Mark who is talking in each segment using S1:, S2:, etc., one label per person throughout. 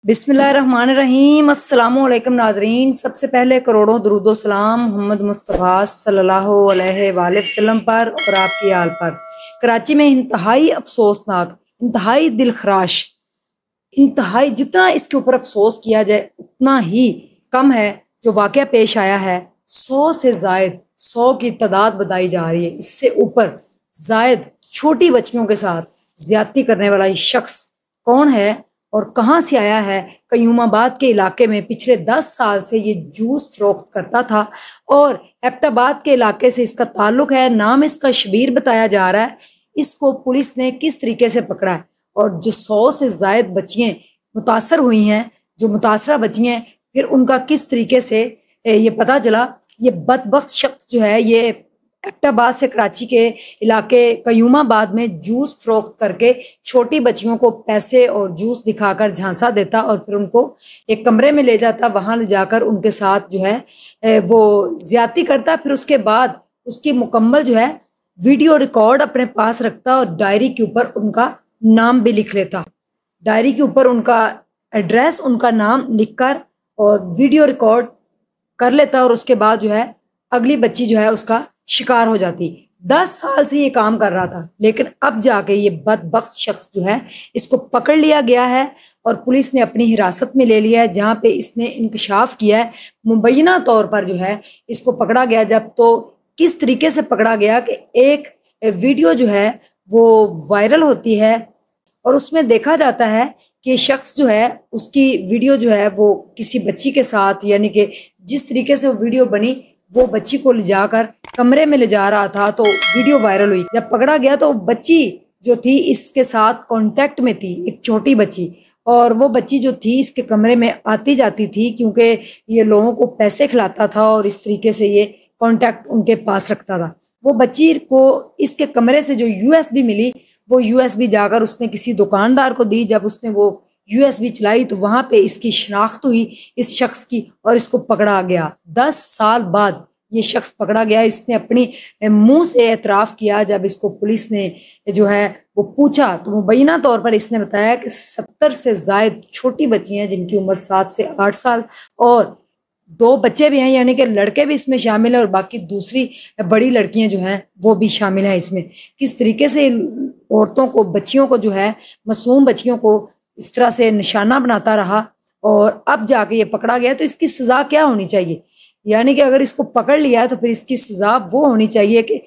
S1: बिस्मिल्लाहिर्रहमानिर्रहीम। अस्सलाम वालेकुम नाजरीन। सबसे पहले करोड़ों दरूद व सलाम मोहम्मद मुस्तफ़ा सल्लल्लाहु अलैहि वसल्लम पर और आपकी आल पर। कराची में इंतहाई अफसोसनाक, इंतहाई दिलखराश, इंतहाई जितना इसके ऊपर अफसोस किया जाए उतना ही कम है जो वाक़या पेश आया है। 100 से ज़ायद 100 की तादाद बताई जा रही है, इससे ऊपर ज़ायद छोटी बच्चियों के साथ ज़्यादती करने वाला ये शख्स कौन है और कहाँ से आया है। कयूमाबाद के इलाके में पिछले 10 साल से ये जूस फरोख्त करता था और एबटाबाद के इलाके से इसका ताल्लुक है। नाम इसका शबीर बताया जा रहा है। इसको पुलिस ने किस तरीके से पकड़ा है और जो 100 से ज़ायद बच्चियाँ मुतासर हुई हैं, जो मुतासरा बच्चियाँ, फिर उनका किस तरीके से ये पता चला। ये बदबख्त शख्स जो है ये एबटाबाद से कराची के इलाके कयूमाबाद में जूस फरोख्त करके छोटी बच्चियों को पैसे और जूस दिखाकर झांसा देता और फिर उनको एक कमरे में ले जाता, वहाँ ले जाकर उनके साथ जो है वो ज़्यादती करता। फिर उसके बाद उसकी मुकम्मल जो है वीडियो रिकॉर्ड अपने पास रखता और डायरी के ऊपर उनका नाम भी लिख लेता। डायरी के ऊपर उनका एड्रेस, उनका नाम लिखकर और वीडियो रिकॉर्ड कर लेता और उसके बाद जो है अगली बच्ची जो है उसका शिकार हो जाती। 10 साल से ये काम कर रहा था, लेकिन अब जाके ये बदबख्त शख्स जो है इसको पकड़ लिया गया है और पुलिस ने अपनी हिरासत में ले लिया है, जहाँ पे इसने इंकशाफ किया है। मुबैना तौर पर जो है इसको पकड़ा गया। जब तो किस तरीके से पकड़ा गया कि एक वीडियो जो है वो वायरल होती है और उसमें देखा जाता है कि शख्स जो है उसकी वीडियो जो है वो किसी बच्ची के साथ, यानी कि जिस तरीके से वो वीडियो बनी वो बच्ची को ले जाकर कमरे में ले जा रहा था, तो वीडियो वायरल हुई। जब पकड़ा गया तो बच्ची जो थी इसके साथ कांटेक्ट में थी, एक छोटी बच्ची, और वो बच्ची जो थी इसके कमरे में आती जाती थी क्योंकि ये लोगों को पैसे खिलाता था और इस तरीके से ये कांटेक्ट उनके पास रखता था। वो बच्ची को इसके कमरे से जो यूएसबी मिली, वो यूएसबी जाकर उसने किसी दुकानदार को दी। जब उसने वो यूएसबी चलाई तो वहाँ पे इसकी शनाख्त हुई इस शख्स की और इसको पकड़ा गया। 10 साल बाद ये शख्स पकड़ा गया। इसने अपनी मुंह से एतराफ़ किया। जब इसको पुलिस ने जो है वो पूछा तो मुबैना तौर पर इसने बताया कि 70 से ज़ायद छोटी बच्ची हैं जिनकी उम्र 7 से 8 साल और 2 बच्चे भी हैं, यानी कि लड़के भी इसमें शामिल हैं और बाकी दूसरी बड़ी लड़कियां जो हैं वो भी शामिल हैं इसमें। किस तरीके से औरतों को, बच्चियों को जो है, मासूम बच्चियों को इस तरह से निशाना बनाता रहा और अब जाके ये पकड़ा गया। तो इसकी सज़ा क्या होनी चाहिए, यानी कि अगर इसको पकड़ लिया है तो फिर इसकी सज़ा वो होनी चाहिए कि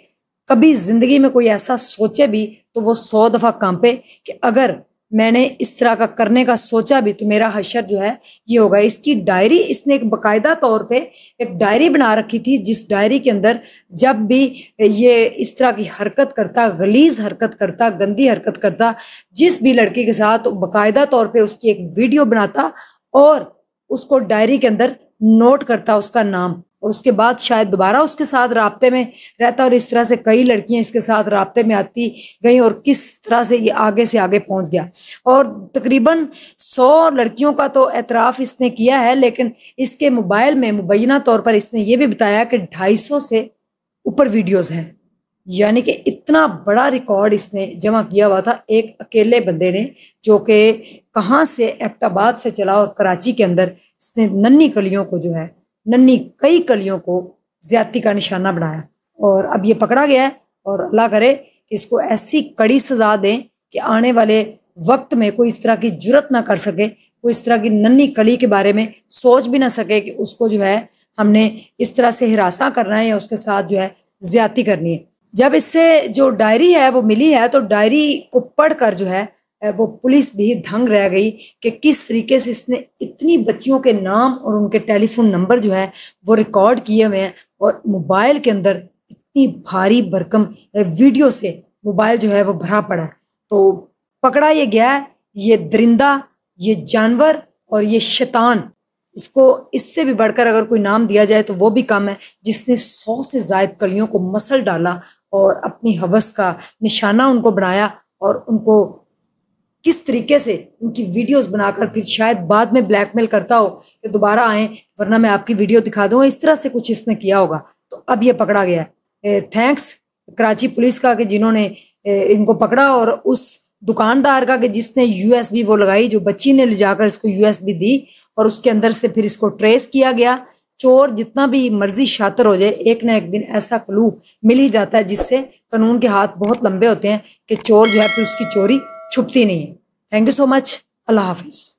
S1: कभी ज़िंदगी में कोई ऐसा सोचे भी तो वो 100 दफ़ा कांपे कि अगर मैंने इस तरह का करने का सोचा भी तो मेरा हशर जो है ये होगा। इसकी डायरी, इसने एक बाकायदा तौर पे एक डायरी बना रखी थी, जिस डायरी के अंदर जब भी ये इस तरह की हरकत करता, गलीज़ हरकत करता, गंदी हरकत करता, जिस भी लड़की के साथ, तो बाकायदा तौर पे उसकी एक वीडियो बनाता और उसको डायरी के अंदर नोट करता उसका नाम, और उसके बाद शायद दोबारा उसके साथ राब्ते में रहता और इस तरह से कई लड़कियां इसके साथ राब्ते में आती गई और किस तरह से ये आगे से आगे पहुंच गया। और तकरीबन 100 लड़कियों का तो एतराफ़ इसने किया है, लेकिन इसके मोबाइल में मुबैना तौर पर इसने ये भी बताया कि 250 से ऊपर वीडियोज़ हैं, यानी कि इतना बड़ा रिकॉर्ड इसने जमा किया हुआ था एक अकेले बंदे ने, जो कि कहाँ से एबटाबाद से चला और कराची के अंदर इसने नन्ही कलियों को जो है, नन्ही कई कलियों को ज्यादती का निशाना बनाया। और अब ये पकड़ा गया है और अल्लाह करे कि इसको ऐसी कड़ी सजा दें कि आने वाले वक्त में कोई इस तरह की जुर्रत ना कर सके, कोई इस तरह की नन्ही कली के बारे में सोच भी ना सके कि उसको जो है हमने इस तरह से हिरासा करना है या उसके साथ जो है ज्यादती करनी है। जब इससे जो डायरी है वो मिली है तो डायरी को पढ़कर जो है वो पुलिस भी दंग रह गई कि किस तरीके से इसने इतनी बच्चियों के नाम और उनके टेलीफोन नंबर जो है वो रिकॉर्ड किए हुए हैं और मोबाइल के अंदर इतनी भारी भरकम वीडियो से मोबाइल जो है वो भरा पड़ा है। तो पकड़ा ये गया है, ये दरिंदा, ये जानवर और ये शैतान, इसको इससे भी बढ़कर अगर कोई नाम दिया जाए तो वो भी कम है, जिसने 100 से ज़ायद कलियों को मसल डाला और अपनी हवस का निशाना उनको बनाया और उनको किस तरीके से उनकी वीडियोस बनाकर फिर शायद बाद में ब्लैकमेल करता हो कि दोबारा आए वरना मैं आपकी वीडियो दिखा दूंगा, इस तरह से कुछ इसने किया होगा। तो अब ये पकड़ा गया है। थैंक्स कराची पुलिस का कि जिन्होंने इनको पकड़ा और उस دکاندار کا کہ جس نے USB وہ لگائی، جو بچی نے لے جا کر اس کو USB دی اور اس کے اندر سے پھر اس کو ٹریس کیا گیا۔ چور جتنا بھی مرضی شاطر ہو جائے، ایک نہ ایک دن ایسا کلو مل ہی جاتا ہے جس سے قانون کے ہاتھ بہت لمبے ہوتے ہیں کہ چور جو ہے پھر اس کی چوری چھپتی نہیں ہے۔ تھینک یو سو مچ۔ اللہ حافظ۔